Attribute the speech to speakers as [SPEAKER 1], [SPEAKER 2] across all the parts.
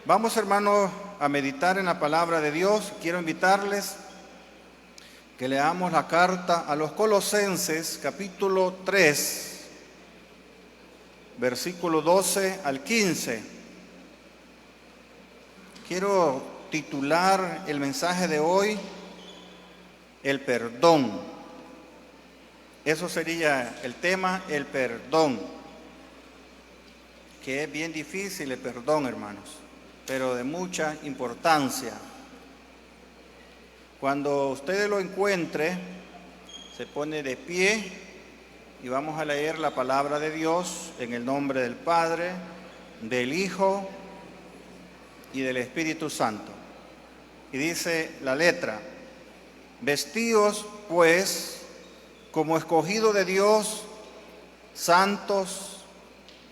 [SPEAKER 1] Vamos, hermanos, a meditar en la palabra de Dios. Quiero invitarles que leamos la carta a los Colosenses, capítulo 3, versículo 12 al 15. Quiero titular el mensaje de hoy, el perdón. Eso sería el tema, el perdón. Que es bien difícil el perdón, hermanos, pero de mucha importancia. Cuando usted lo encuentre, se pone de pie y vamos a leer la palabra de Dios en el nombre del Padre, del Hijo y del Espíritu Santo. Y dice la letra: vestíos pues como escogidos de Dios, santos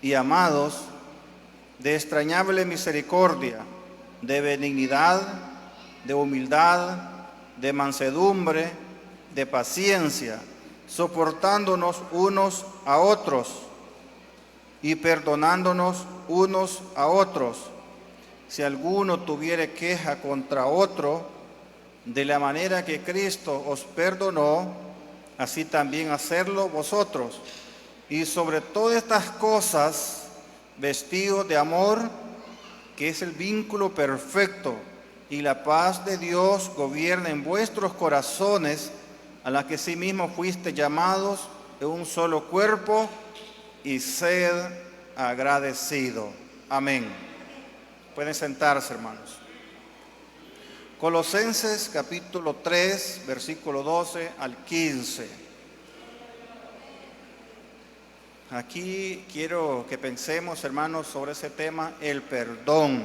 [SPEAKER 1] y amados, de extrañable misericordia, de benignidad, de humildad, de mansedumbre, de paciencia, soportándonos unos a otros y perdonándonos unos a otros. Si alguno tuviere queja contra otro, de la manera que Cristo os perdonó, así también hacedlo vosotros. Y sobre todas estas cosas, vestidos de amor, que es el vínculo perfecto, y la paz de Dios gobierna en vuestros corazones, a la que sí mismo fuiste llamados en un solo cuerpo, y sed agradecido. Amén. Pueden sentarse, hermanos. Colosenses capítulo 3, versículo 12 al 15. Aquí quiero que pensemos, hermanos, sobre ese tema, el perdón.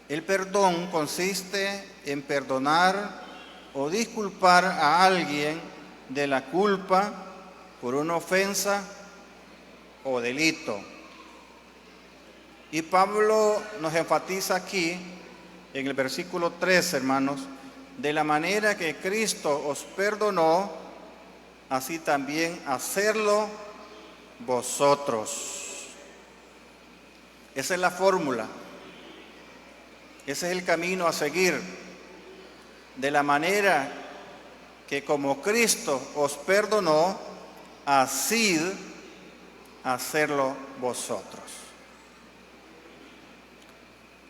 [SPEAKER 1] El perdón consiste en perdonar o disculpar a alguien de la culpa por una ofensa o delito. Y Pablo nos enfatiza aquí, en el versículo 3, hermanos, de la manera que Cristo os perdonó, así también hacerlo vosotros. Esa es la fórmula, ese es el camino a seguir. De la manera que como Cristo os perdonó, así hacerlo vosotros.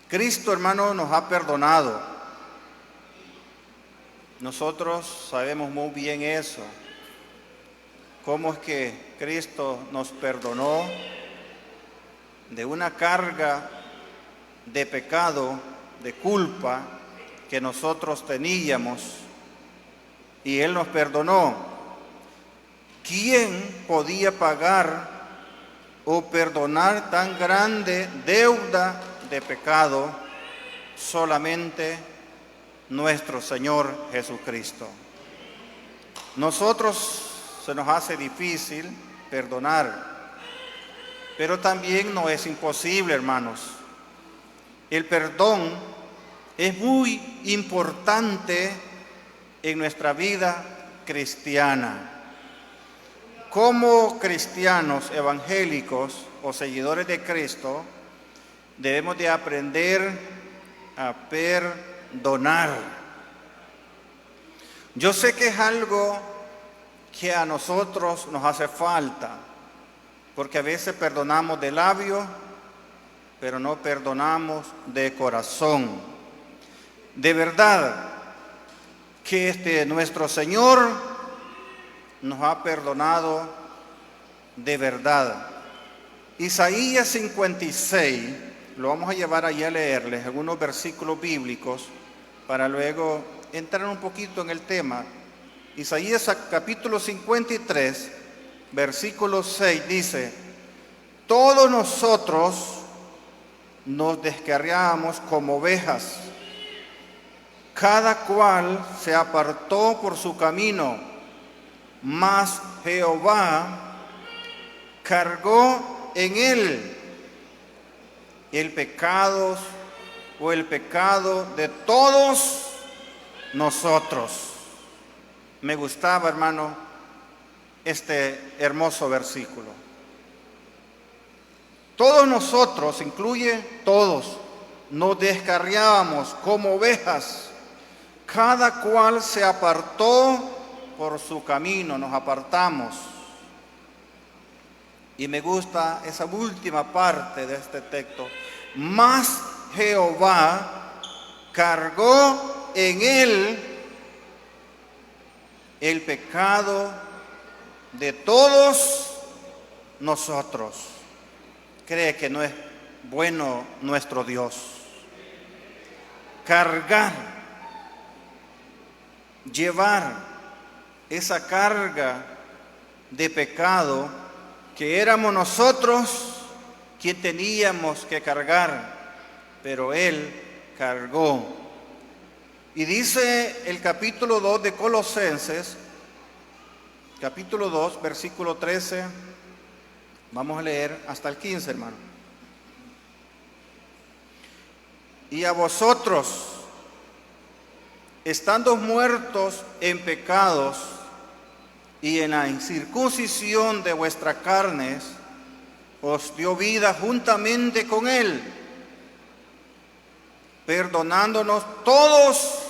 [SPEAKER 1] Cristo, hermano, nos ha perdonado. Nosotros sabemos muy bien eso. Cómo es que Cristo nos perdonó de una carga de pecado, de culpa que nosotros teníamos, y Él nos perdonó. ¿Quién podía pagar o perdonar tan grande deuda de pecado? Solamente nuestro Señor Jesucristo. Nosotros se nos hace difícil perdonar, pero también no es imposible, hermanos. El perdón es muy importante en nuestra vida cristiana. Como cristianos evangélicos o seguidores de Cristo, debemos de aprender a perdonar. Yo sé que es algo que a nosotros nos hace falta, porque a veces perdonamos de labio, pero no perdonamos de corazón. De verdad que nuestro Señor nos ha perdonado de verdad. Isaías 56, lo vamos a llevar allí a leerles algunos versículos bíblicos para luego entrar un poquito en el tema. Isaías capítulo 53, versículo 6 dice: todos nosotros nos descarriábamos como ovejas, cada cual se apartó por su camino, mas Jehová cargó en él el pecado de todos nosotros. Me gustaba, hermano, este hermoso versículo. Todos nosotros, incluye todos, nos descarriábamos como ovejas, cada cual se apartó por su camino, nos apartamos. Y me gusta esa última parte de este texto. Mas Jehová cargó en él el pecado de todos nosotros. ¿Cree que no es bueno nuestro Dios? Cargar, llevar esa carga de pecado que éramos nosotros quien teníamos que cargar, pero Él cargó. Y dice el capítulo 2 de Colosenses, capítulo 2, versículo 13, vamos a leer hasta el 15, hermano. Y a vosotros, estando muertos en pecados y en la incircuncisión de vuestras carnes, os dio vida juntamente con Él, perdonándonos todos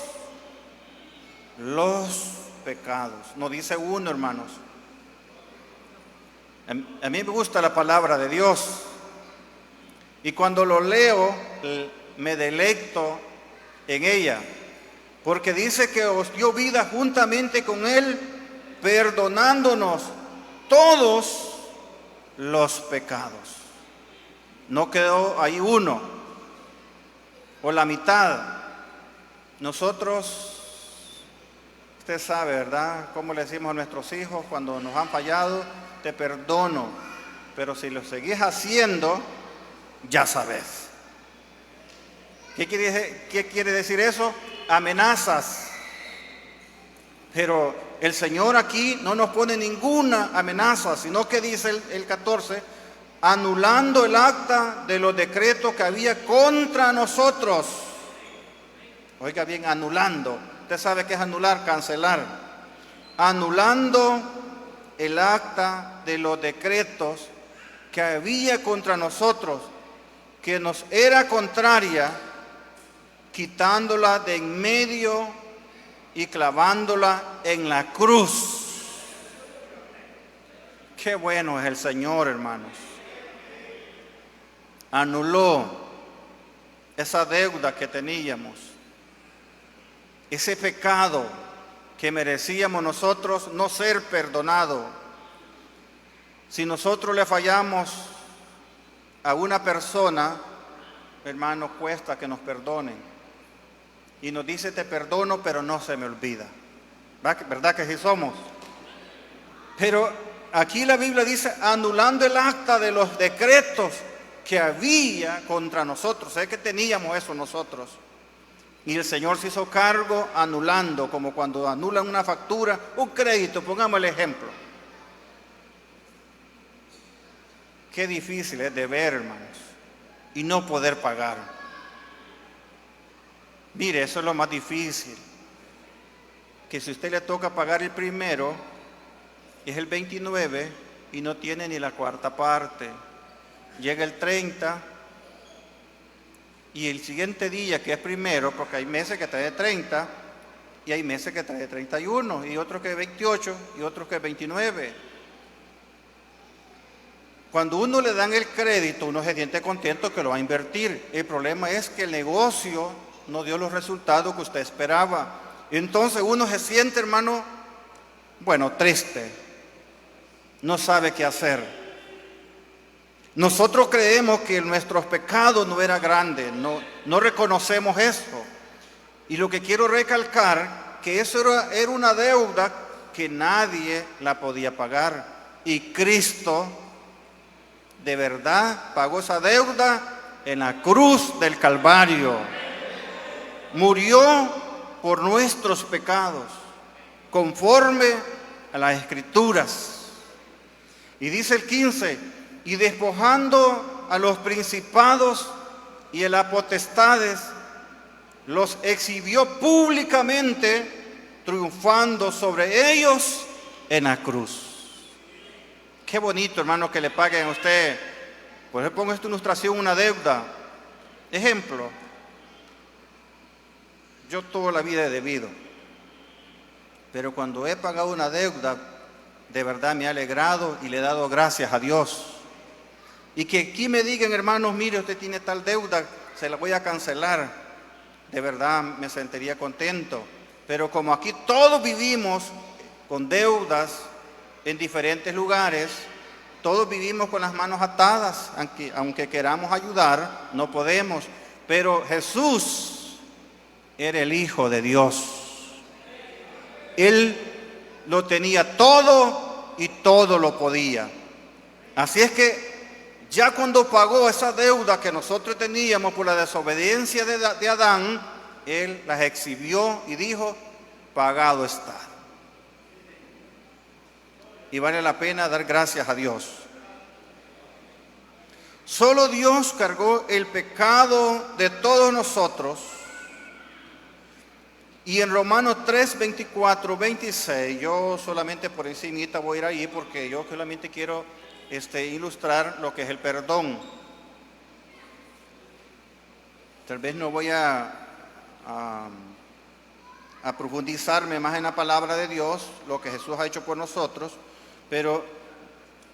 [SPEAKER 1] los pecados. No dice uno, hermanos. A mí me gusta la palabra de Dios. Y cuando lo leo, me deleito en ella. Porque dice que os dio vida juntamente con Él, perdonándonos todos los pecados. No quedó ahí uno o la mitad. Nosotros, usted sabe, ¿verdad?, cómo le decimos a nuestros hijos cuando nos han fallado: te perdono, pero si lo seguís haciendo, ya sabes. ¿Qué quiere decir eso? Amenazas. Pero el Señor aquí no nos pone ninguna amenaza, sino que dice el 14, anulando el acta de los decretos que había contra nosotros. Oiga bien, anulando. Usted sabe qué es anular, cancelar. Anulando el acta de los decretos que había contra nosotros, que nos era contraria, quitándola de en medio y clavándola en la cruz. Qué bueno es el Señor, hermanos. Anuló esa deuda que teníamos, ese pecado que merecíamos nosotros no ser perdonado. Si nosotros le fallamos a una persona, hermano, cuesta que nos perdonen. Y nos dice: te perdono, pero no se me olvida. ¿Verdad que sí somos? Pero aquí la Biblia dice: anulando el acta de los decretos que había contra nosotros. Es que teníamos eso nosotros. Y el Señor se hizo cargo anulando, como cuando anulan una factura, un crédito, pongamos el ejemplo. Qué difícil es de ver, hermanos, y no poder pagar. Mire, eso es lo más difícil. Que si a usted le toca pagar el primero, es el 29 y no tiene ni la cuarta parte. Llega el 30 y el siguiente día, que es primero, porque hay meses que trae 30 y hay meses que trae 31 y otros que 28 y otros que 29. Cuando uno le dan el crédito, uno se siente contento que lo va a invertir. El problema es que el negocio no dio los resultados que usted esperaba. Entonces uno se siente, hermano, triste. No sabe qué hacer. Nosotros creemos que nuestros pecados no eran grandes, no reconocemos eso. Y lo que quiero recalcar, que eso era una deuda que nadie la podía pagar. Y Cristo de verdad pagó esa deuda en la cruz del Calvario. Murió por nuestros pecados, conforme a las Escrituras. Y dice el 15, y despojando a los principados y a las potestades, los exhibió públicamente, triunfando sobre ellos en la cruz. Qué bonito, hermano, que le paguen a usted. Por eso pongo esta ilustración, una deuda. Ejemplo, yo toda la vida he debido, pero cuando he pagado una deuda, de verdad me ha alegrado y le he dado gracias a Dios. Y que aquí me digan, hermanos, mire, usted tiene tal deuda, se la voy a cancelar. De verdad me sentiría contento. Pero como aquí todos vivimos con deudas en diferentes lugares, todos vivimos con las manos atadas, aunque queramos ayudar, no podemos. Pero Jesús era el Hijo de Dios. Él lo tenía todo y todo lo podía. Así es que ya cuando pagó esa deuda que nosotros teníamos por la desobediencia de Adán, Él las exhibió y dijo, pagado está. Y vale la pena dar gracias a Dios. Solo Dios cargó el pecado de todos nosotros. Y en Romanos 3, 24, 26, yo solamente por encimita voy a ir ahí porque yo solamente quiero ilustrar lo que es el perdón. Tal vez no voy a profundizarme más en la palabra de Dios, lo que Jesús ha hecho por nosotros, pero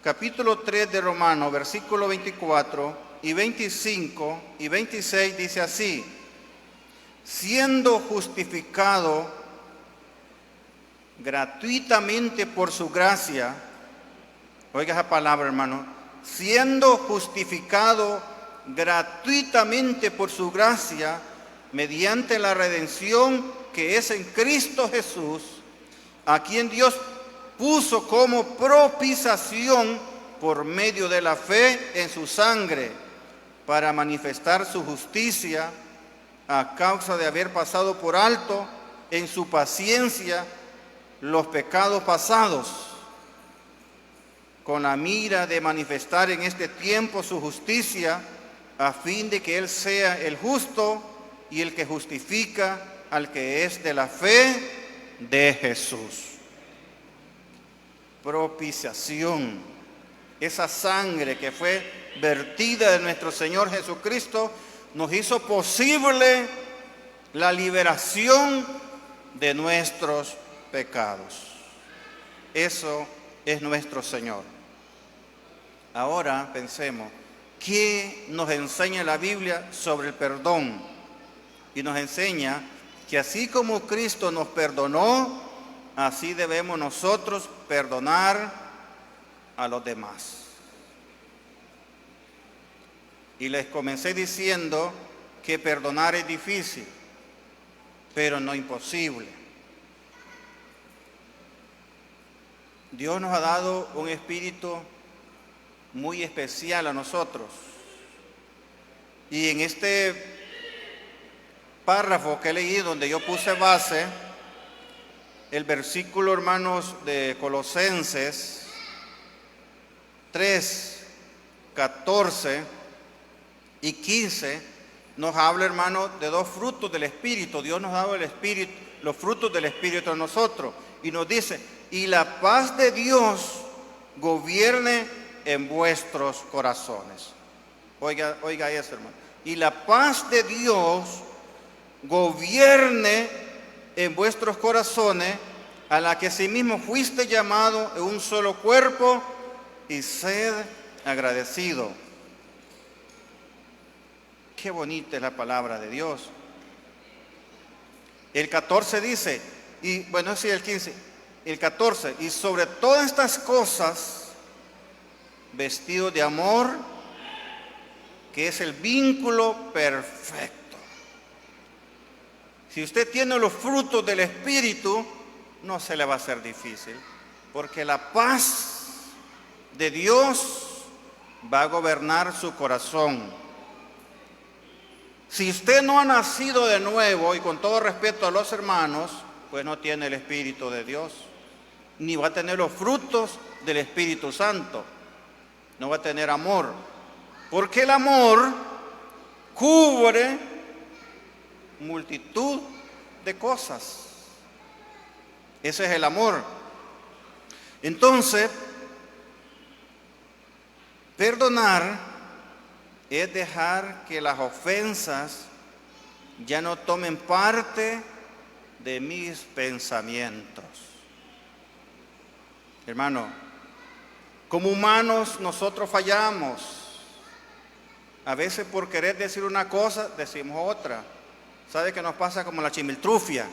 [SPEAKER 1] capítulo 3 de Romanos, versículo 24 y 25 y 26 dice así: siendo justificado gratuitamente por su gracia, oiga esa palabra, hermano, siendo justificado gratuitamente por su gracia, mediante la redención que es en Cristo Jesús, a quien Dios puso como propiciación por medio de la fe en su sangre, para manifestar su justicia a causa de haber pasado por alto en su paciencia los pecados pasados, con la mira de manifestar en este tiempo su justicia, a fin de que Él sea el justo y el que justifica al que es de la fe de Jesús. Propiciación, esa sangre que fue vertida de nuestro Señor Jesucristo, nos hizo posible la liberación de nuestros pecados. Eso es nuestro Señor. Ahora pensemos, ¿qué nos enseña la Biblia sobre el perdón? Y nos enseña que así como Cristo nos perdonó, así debemos nosotros perdonar a los demás. Y les comencé diciendo que perdonar es difícil, pero no imposible. Dios nos ha dado un espíritu muy especial a nosotros. Y en este párrafo que leí, donde yo puse base, el versículo, hermanos, de Colosenses 3, 14 y 15, nos habla, hermano, de dos frutos del Espíritu. Dios nos ha dado el Espíritu, los frutos del Espíritu a nosotros. Y nos dice, y la paz de Dios gobierne en vuestros corazones. Oiga eso, hermano. Y la paz de Dios gobierne en vuestros corazones, a la que asimismo fuiste llamado en un solo cuerpo, y sed agradecido. Qué bonita es la palabra de Dios. El 14 dice, y bueno, sí, el 15, el 14, y sobre todas estas cosas, vestido de amor, que es el vínculo perfecto. Si usted tiene los frutos del Espíritu, no se le va a hacer difícil, porque la paz de Dios va a gobernar su corazón. Si usted no ha nacido de nuevo, y con todo respeto a los hermanos, pues no tiene el Espíritu de Dios, ni va a tener los frutos del Espíritu Santo, no va a tener amor, porque el amor cubre multitud de cosas. Ese es el amor. Entonces, perdonar es dejar que las ofensas ya no tomen parte de mis pensamientos. Hermano, como humanos nosotros fallamos. A veces por querer decir una cosa, decimos otra. ¿Sabe qué nos pasa como la chimiltrufia?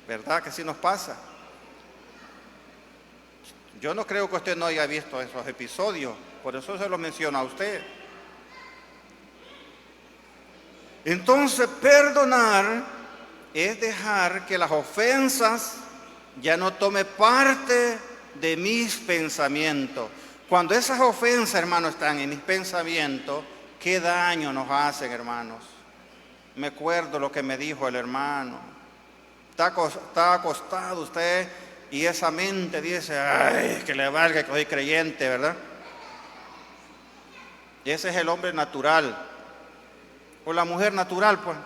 [SPEAKER 1] ¿Verdad que sí nos pasa? Yo no creo que usted no haya visto esos episodios, por eso se lo menciono a usted. Entonces, perdonar es dejar que las ofensas ya no tome parte de mis pensamientos. Cuando esas ofensas, hermanos, están en mis pensamientos, ¿qué daño nos hacen, hermanos? Me acuerdo lo que me dijo el hermano. Está acostado usted y esa mente dice, ay, que le valga que soy creyente, ¿verdad? Y ese es el hombre natural, o la mujer natural, pues.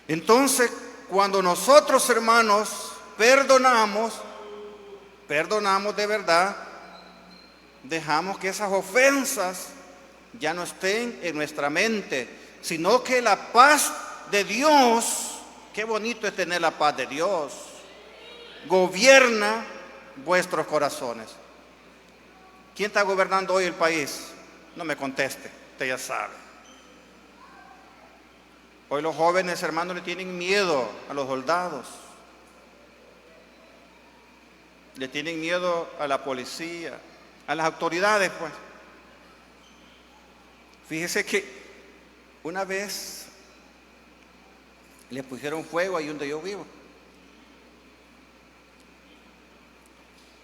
[SPEAKER 1] Entonces, cuando nosotros, hermanos, perdonamos de verdad, dejamos que esas ofensas ya no estén en nuestra mente, sino que la paz de Dios, qué bonito es tener la paz de Dios, gobierna vuestros corazones. ¿Quién está gobernando hoy el país? No me conteste, usted ya sabe. Hoy los jóvenes, hermanos, le tienen miedo a los soldados. Le tienen miedo a la policía, a las autoridades, pues. Fíjese que una vez le pusieron fuego ahí donde yo vivo.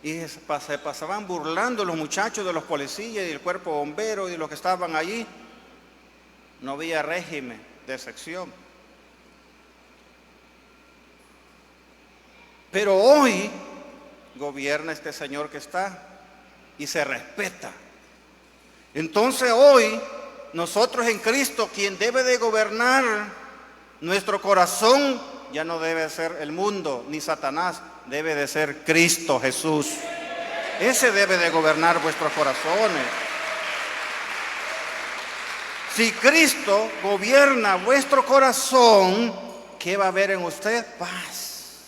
[SPEAKER 1] Y se pasaban burlando los muchachos de los policías y el cuerpo bombero y de los que estaban allí. No había régimen de sección. Pero hoy gobierna este señor que está y se respeta. Entonces hoy nosotros en Cristo, quien debe de gobernar nuestro corazón, ya no debe ser el mundo ni Satanás, debe de ser Cristo Jesús. Ese debe de gobernar vuestros corazones. Si Cristo gobierna vuestro corazón, ¿qué va a haber en usted? Paz,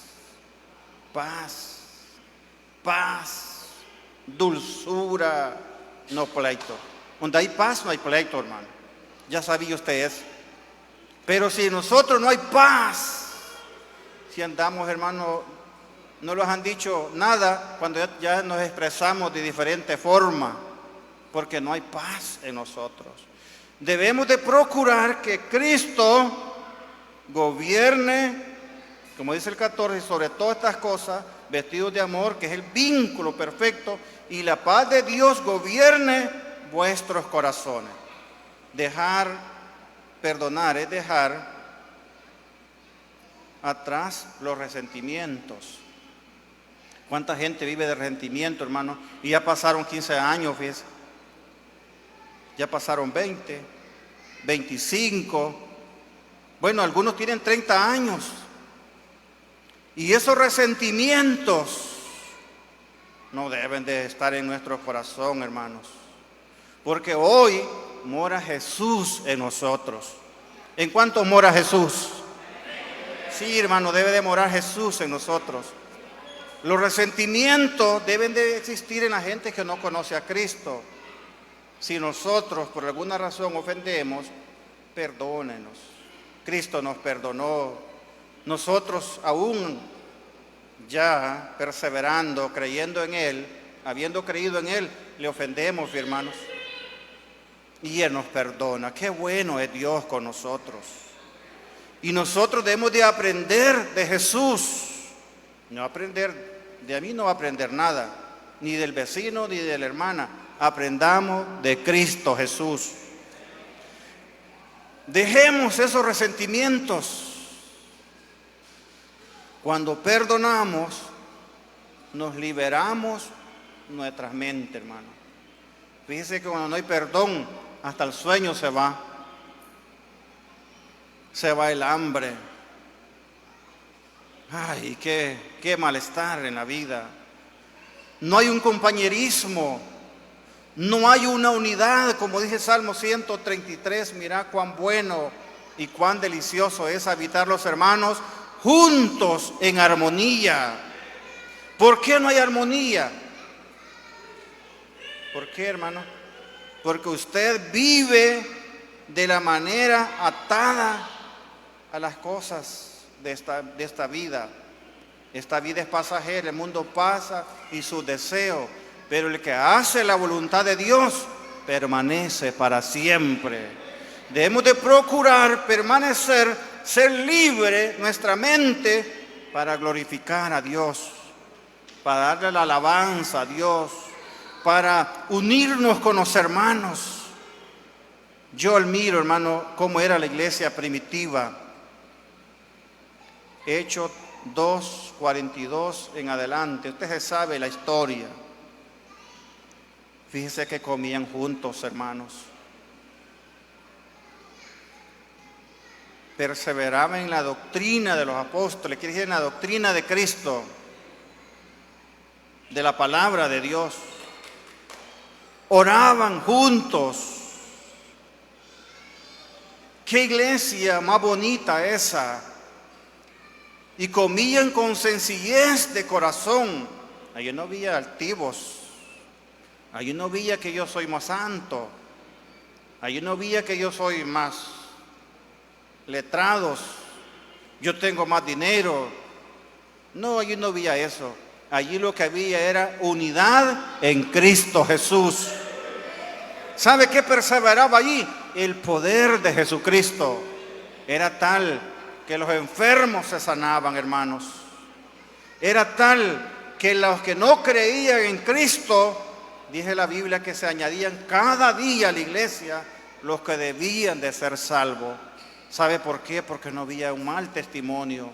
[SPEAKER 1] paz, paz, dulzura, no pleito. Donde hay paz no hay pleito, hermano. Ya sabía usted eso. Pero si nosotros no hay paz, si andamos, hermano, no nos han dicho nada cuando ya nos expresamos de diferente forma, porque no hay paz en nosotros. Debemos de procurar que Cristo gobierne, como dice el 14, sobre todas estas cosas, vestidos de amor, que es el vínculo perfecto, y la paz de Dios gobierne vuestros corazones. Perdonar es dejar atrás los resentimientos. ¿Cuánta gente vive de resentimiento, hermano? Y ya pasaron 15 años, fíjense. Ya pasaron 20, 25. Bueno, algunos tienen 30 años. Y esos resentimientos no deben de estar en nuestro corazón, hermanos. Porque hoy mora Jesús en nosotros. ¿En cuánto mora Jesús? Sí, hermano, debe de morar Jesús en nosotros. Los resentimientos deben de existir en la gente que no conoce a Cristo. Si nosotros por alguna razón ofendemos, perdónenos. Cristo nos perdonó. Nosotros aún ya perseverando, creyendo en Él, habiendo creído en Él, le ofendemos, hermanos. Y Él nos perdona. Qué bueno es Dios con nosotros. Y nosotros debemos de aprender de Jesús. No aprender, de mí no va a aprender nada, ni del vecino, ni de la hermana. Aprendamos de Cristo Jesús. Dejemos esos resentimientos. Cuando perdonamos, nos liberamos nuestras mentes, hermano. Fíjese que cuando no hay perdón, hasta el sueño se va. Se va el hambre. Ay, qué malestar en la vida. No hay un compañerismo. No hay una unidad, como dice Salmo 133, mira cuán bueno y cuán delicioso es habitar los hermanos juntos en armonía. ¿Por qué no hay armonía? ¿Por qué, hermano? Porque usted vive de la manera atada a las cosas de esta vida. Esta vida es pasajera, el mundo pasa y su deseo, pero el que hace la voluntad de Dios permanece para siempre. Debemos de procurar permanecer, ser libre nuestra mente para glorificar a Dios, para darle la alabanza a Dios, para unirnos con los hermanos. Yo admiro, hermano, cómo era la iglesia primitiva. Hechos 2:42 en adelante. Usted se sabe la historia. Fíjese que comían juntos, hermanos. Perseveraban en la doctrina de los apóstoles, quiere decir en la doctrina de Cristo, de la palabra de Dios. Oraban juntos. Qué iglesia más bonita esa. Y comían con sencillez de corazón. Allí no había altivos. Allí no había que yo soy más santo. Allí no había que yo soy más letrados. Yo tengo más dinero. No, allí no había eso. Allí lo que había era unidad en Cristo Jesús. ¿Sabe qué perseveraba allí? El poder de Jesucristo era tal que los enfermos se sanaban, hermanos. Era tal que los que no creían en Cristo, dice la Biblia, que se añadían cada día a la iglesia los que debían de ser salvos. ¿Sabe por qué? Porque no había un mal testimonio.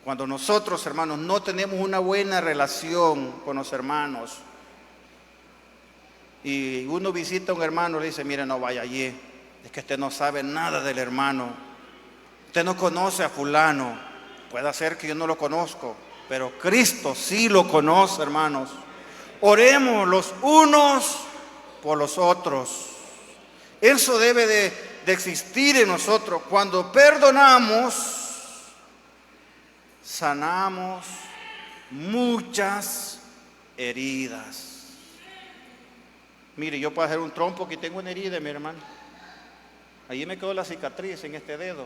[SPEAKER 1] Cuando nosotros, hermanos, no tenemos una buena relación con los hermanos y uno visita a un hermano y le dice, mire, no vaya allí, es que usted no sabe nada del hermano, usted no conoce a fulano. Puede ser que yo no lo conozco, pero Cristo sí lo conoce, hermanos. Oremos los unos por los otros. Eso debe de existir en nosotros. Cuando perdonamos, sanamos muchas heridas. Mire, yo puedo hacer un trompo que tengo una herida, mi hermano. Allí me quedó la cicatriz en este dedo.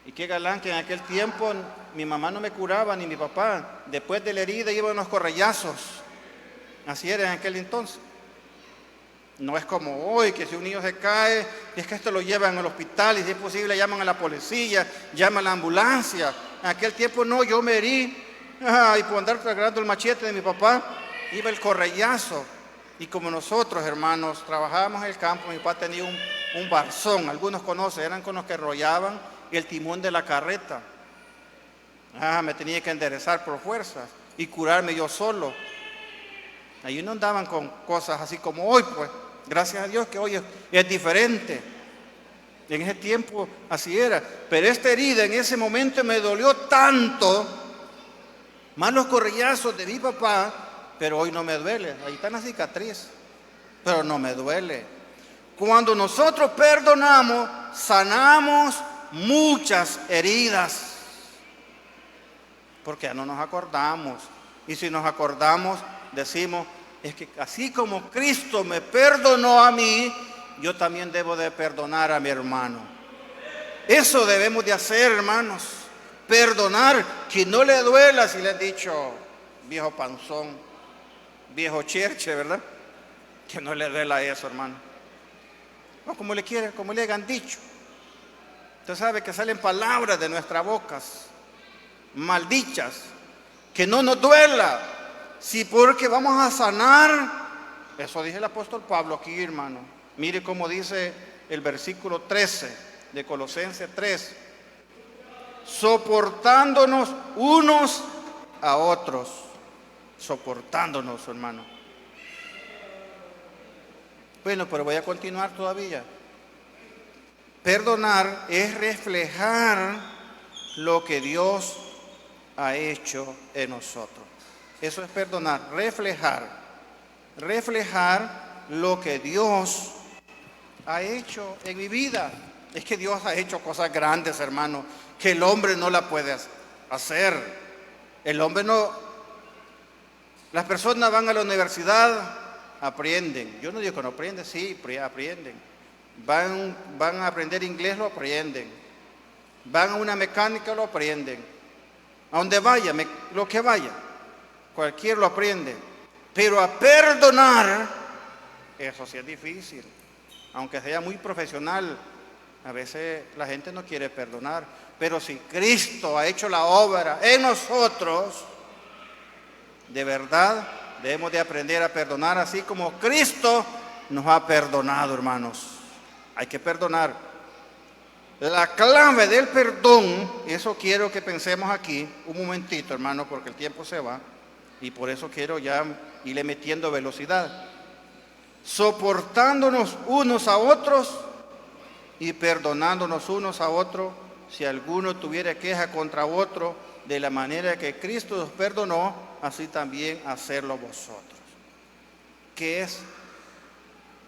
[SPEAKER 1] Y qué galán que en aquel tiempo mi mamá no me curaba ni mi papá. Después de la herida iban unos correllazos. Así era en aquel entonces. No es como hoy, que si un niño se cae, es que esto lo llevan al hospital y si es posible llaman a la policía, llaman a la ambulancia. En aquel tiempo no, yo me herí y por andar cargando el machete de mi papá, iba el correllazo. Y como nosotros, hermanos, trabajábamos en el campo, mi papá tenía un barzón, algunos conocen, eran con los que enrollaban el timón de la carreta. Me tenía que enderezar por fuerzas y curarme yo solo. Allí no andaban con cosas así como hoy, pues. Gracias a Dios que hoy es diferente. En ese tiempo así era. Pero esta herida en ese momento me dolió tanto, más los correllazos de mi papá, pero hoy no me duele. Ahí está la cicatriz, pero no me duele. Cuando nosotros perdonamos, sanamos muchas heridas, porque ya no nos acordamos. Y si nos acordamos, decimos, es que así como Cristo me perdonó a mí, yo también debo de perdonar a mi hermano. Eso debemos de hacer, hermanos. Perdonar, que no le duela si le han dicho viejo panzón, viejo cherche, ¿verdad? Que no le duela eso, hermano. No, como le quiera, como le hayan dicho. Usted sabe que salen palabras de nuestras bocas, maldichas, que no nos duela. Sí, porque vamos a sanar. Eso dice el apóstol Pablo aquí, hermano. Mire cómo dice el versículo 13 de Colosenses 3. Soportándonos unos a otros. Soportándonos, hermano. Bueno, pero voy a continuar todavía. Perdonar es reflejar lo que Dios ha hecho en nosotros. Eso es perdonar, reflejar. reflejar lo que Dios ha hecho en mi vida. Es que Dios ha hecho cosas grandes, hermano, que el hombre no la puede hacer. El hombre no. Las personas van a la universidad, aprenden. Yo no digo que no aprenden, sí, aprenden. Van a aprender inglés, lo aprenden. Van a una mecánica, lo aprenden. A donde vaya, lo que vaya, cualquiera lo aprende. Pero a perdonar, eso sí es difícil. Aunque sea muy profesional, a veces la gente no quiere perdonar. Pero si Cristo ha hecho la obra en nosotros, de verdad debemos de aprender a perdonar así como Cristo nos ha perdonado, hermanos. Hay que perdonar. La clave del perdón, eso quiero que pensemos aquí un momentito, hermano, porque el tiempo se va y por eso quiero ya irle metiendo velocidad. Soportándonos unos a otros y perdonándonos unos a otros, si alguno tuviera queja contra otro, de la manera que Cristo nos perdonó, así también hacerlo vosotros. ¿Qué es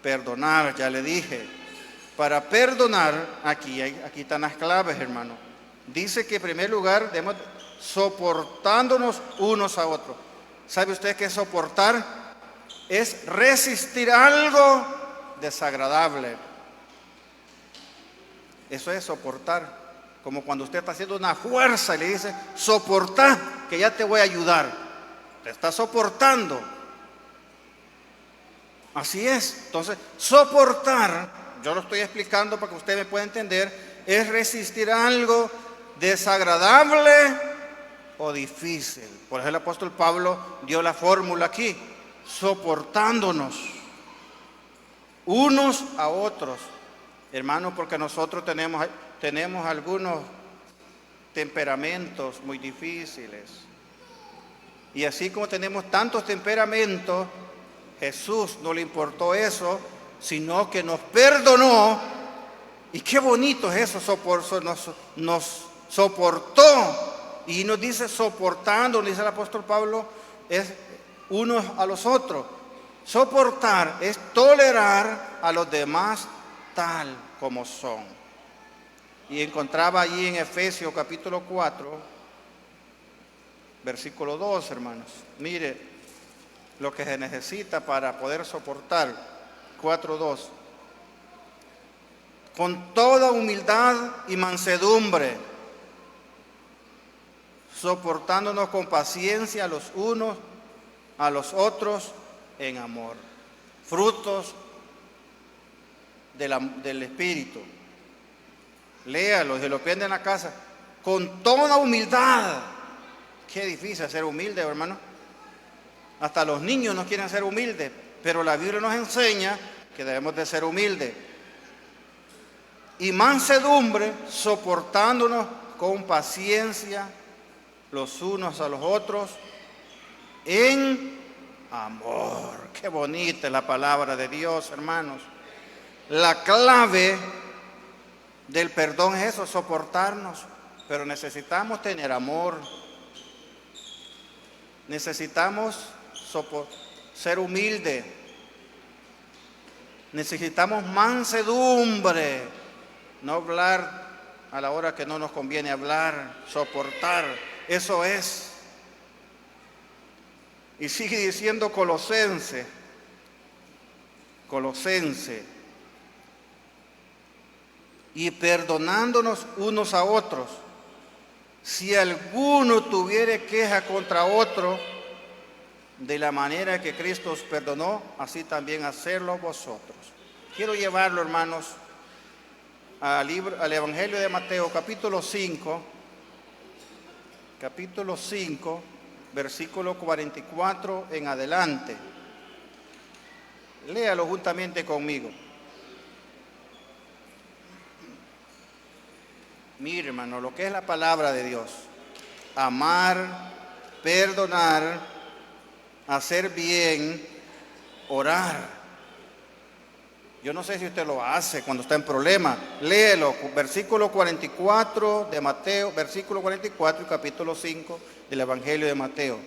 [SPEAKER 1] perdonar? Ya le dije. Para perdonar, aquí están las claves, hermano. Dice que en primer lugar debemos soportándonos unos a otros. ¿Sabe usted qué es soportar? Es resistir algo desagradable. Eso es soportar. Como cuando usted está haciendo una fuerza y le dice, soporta, que ya te voy a ayudar. Te está soportando. Así es. Entonces, soportar, yo lo estoy explicando para que usted me pueda entender, es resistir algo desagradable o difícil. Por eso el apóstol Pablo dio la fórmula aquí, soportándonos unos a otros. Hermanos, porque nosotros tenemos algunos temperamentos muy difíciles. Y así como tenemos tantos temperamentos, Jesús no le importó eso, sino que nos perdonó. Y qué bonito es eso, nos soportó. Y nos dice soportando, dice el apóstol Pablo, es unos a los otros. Soportar es tolerar a los demás tal como son. Y encontraba allí en Efesios capítulo 4, versículo 2, hermanos. Mire lo que se necesita para poder soportar. 4:2. Con toda humildad y mansedumbre, soportándonos con paciencia los unos a los otros en amor. Frutos del Espíritu. Léalo, se lo piden en la casa. Con toda humildad. Qué difícil ser humilde, hermano. Hasta los niños no quieren ser humildes, pero la Biblia nos enseña que debemos de ser humildes. Y mansedumbre, soportándonos con paciencia los unos a los otros en amor. Qué bonita es la palabra de Dios, hermanos. La clave del perdón es eso, soportarnos, pero necesitamos tener amor. Necesitamos ser humilde. Necesitamos mansedumbre, no hablar a la hora que no nos conviene hablar, soportar. Eso es. Y sigue diciendo Colosense. Y perdonándonos unos a otros, si alguno tuviere queja contra otro, de la manera que Cristo os perdonó, así también hacerlo vosotros. Quiero llevarlo, hermanos, al Evangelio de Mateo, capítulo 5, versículo 44 en adelante. Léalo juntamente conmigo. Mire, hermano, lo que es la palabra de Dios. Amar, perdonar, hacer bien, orar. Yo no sé si usted lo hace cuando está en problema. Léelo, versículo 44 de Mateo, versículo 44 y capítulo 5 del Evangelio de Mateo.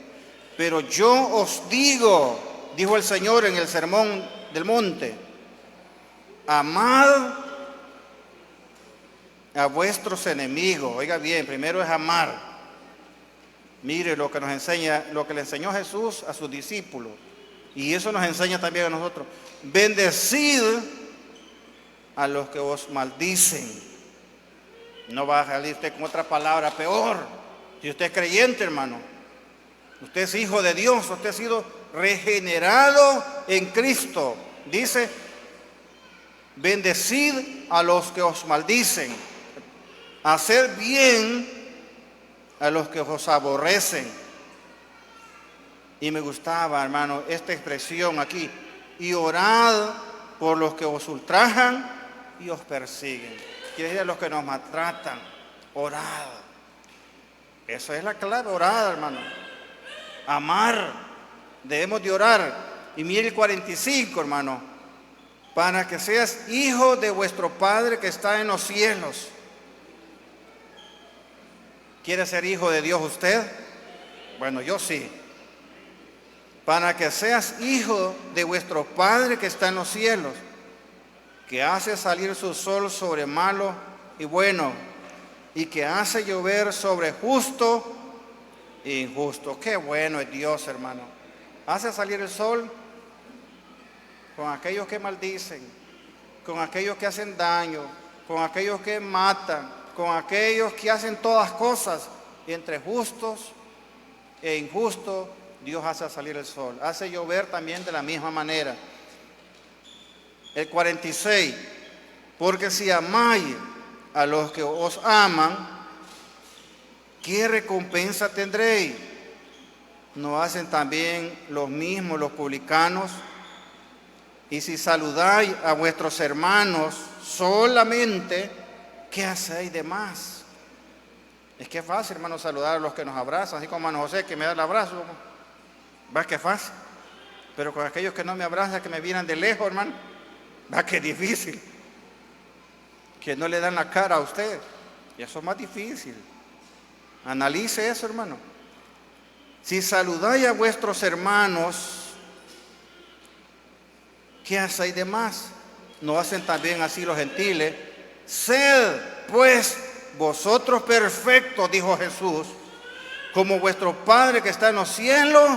[SPEAKER 1] Pero yo os digo, dijo el Señor en el Sermón del Monte: amad a vuestros enemigos. Oiga bien, primero es amar. Mire lo que nos enseña, lo que le enseñó Jesús a sus discípulos, y eso nos enseña también a nosotros: bendecid a los que os maldicen. No va a salir usted con otra palabra peor. Si usted es creyente, hermano, usted es hijo de Dios, usted ha sido regenerado en Cristo. Dice: bendecid a los que os maldicen, haced bien a los que os aborrecen. Y me gustaba, hermano, esta expresión aquí: y orad por los que os ultrajan y os persiguen. Quiere decir a los que nos maltratan. Orad. Esa es la clave, orad, hermano. Amar. Debemos de orar. Y mire el 45, hermano: para que seas hijo de vuestro Padre que está en los cielos. ¿Quiere ser hijo de Dios usted? Bueno, yo sí. Para que seas hijo de vuestro Padre que está en los cielos, que hace salir su sol sobre malo y bueno, y que hace llover sobre justo e injusto. Qué bueno es Dios, hermano. Hace salir el sol con aquellos que maldicen, con aquellos que hacen daño, con aquellos que matan, con aquellos que hacen todas cosas. Y entre justos e injustos, Dios hace salir el sol. Hace llover también de la misma manera. El 46: porque si amáis a los que os aman, ¿qué recompensa tendréis? ¿No hacen también los mismos los publicanos? Y si saludáis a vuestros hermanos solamente, ¿qué hacéis de más? Es que es fácil, hermano, saludar a los que nos abrazan, así como hermano José, que me da el abrazo. ¿Va que es fácil? Pero con aquellos que no me abrazan, que me vienen de lejos, hermano, va que es difícil. Que no le dan la cara a usted, y eso es más difícil. Analice eso, hermano. Si saludáis a vuestros hermanos, ¿qué hacéis de más? ¿No hacen también así los gentiles? Sed, pues, vosotros perfectos, dijo Jesús, como vuestro Padre que está en los cielos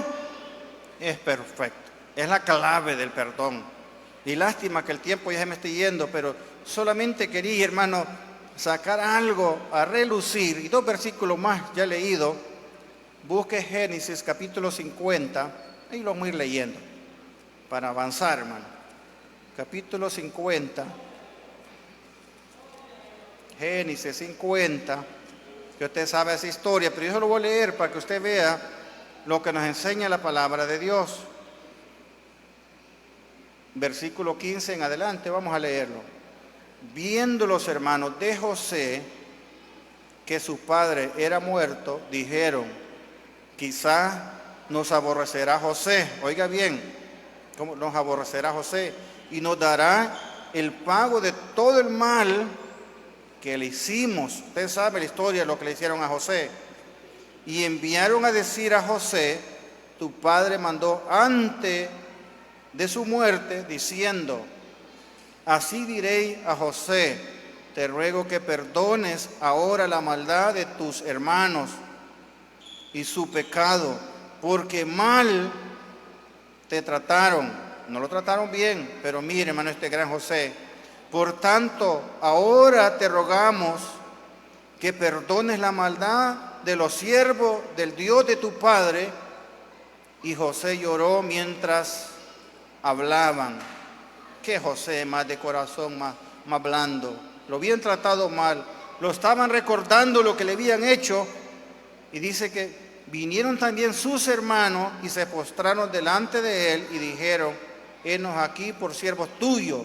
[SPEAKER 1] es perfecto. Es la clave del perdón. Y lástima que el tiempo ya se me esté yendo, pero solamente quería, hermano, sacar algo a relucir. Y 2 versículos más ya he leído. Busque Génesis capítulo 50. Ahí lo vamos a ir leyendo para avanzar, hermano. Capítulo 50. Génesis 50. Que usted sabe esa historia, pero yo se lo voy a leer para que usted vea lo que nos enseña la palabra de Dios. Versículo 15 en adelante, vamos a leerlo. Viendo los hermanos de José que su padre era muerto, dijeron: quizá nos aborrecerá José. Oiga bien, ¿cómo nos aborrecerá José? Y nos dará el pago de todo el mal que le hicimos. Usted sabe la historia de lo que le hicieron a José. Y enviaron a decir a José: tu padre mandó antes de su muerte, diciendo: así diréis a José, te ruego que perdones ahora la maldad de tus hermanos y su pecado, porque mal te trataron. No lo trataron bien, pero mire, hermano, este gran José. Por tanto, ahora te rogamos que perdones la maldad de los siervos del Dios de tu padre. Y José lloró mientras hablaban. Que José más de corazón, más blando. Lo habían tratado mal. Lo estaban recordando lo que le habían hecho. Y dice que vinieron también sus hermanos y se postraron delante de él y dijeron: henos aquí por siervos tuyos.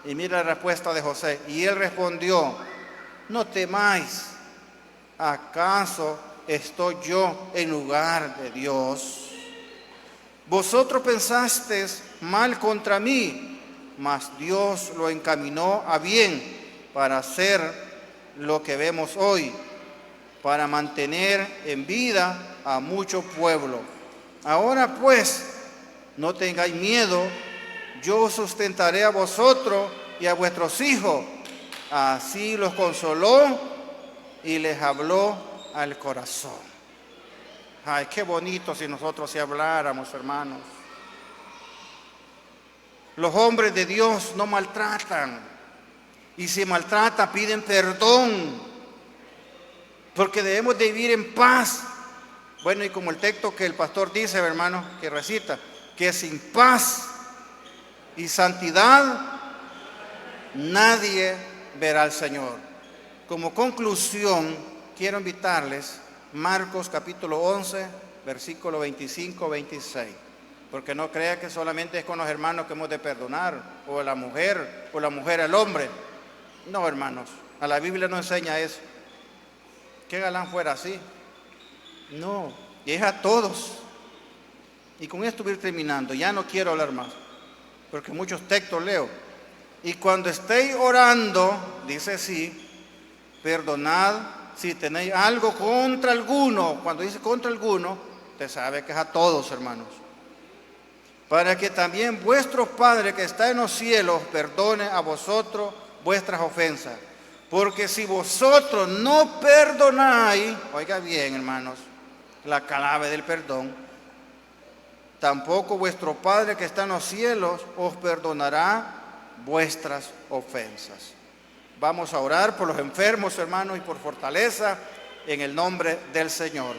[SPEAKER 1] Y mira la respuesta de José. Y él respondió: no temáis, ¿acaso estoy yo en lugar de Dios? Vosotros pensasteis mal contra mí, mas Dios lo encaminó a bien para hacer lo que vemos hoy, para mantener en vida a mucho pueblo. Ahora pues, no tengáis miedo, yo os sustentaré a vosotros y a vuestros hijos. Así los consoló y les habló al corazón. Ay, qué bonito si nosotros sí habláramos, hermanos. Los hombres de Dios no maltratan, y si maltratan piden perdón, porque debemos de vivir en paz. Bueno, y como el texto que el pastor dice, hermano, que recita, que sin paz y santidad nadie verá al Señor. Como conclusión, quiero invitarles Marcos capítulo 11, versículo 25-26. Porque no crea que solamente es con los hermanos que hemos de perdonar, o la mujer al hombre. No, hermanos, a la Biblia no enseña eso. ¿Qué galán fuera así? No, y es a todos. Y con esto voy a ir terminando, ya no quiero hablar más, porque muchos textos leo. Y cuando estéis orando, dice así, perdonad si tenéis algo contra alguno. Cuando dice contra alguno, usted sabe que es a todos, hermanos. Para que también vuestro Padre que está en los cielos perdone a vosotros vuestras ofensas. Porque si vosotros no perdonáis, oiga bien, hermanos, la clave del perdón, tampoco vuestro Padre que está en los cielos os perdonará vuestras ofensas. Vamos a orar por los enfermos, hermanos, y por fortaleza en el nombre del Señor.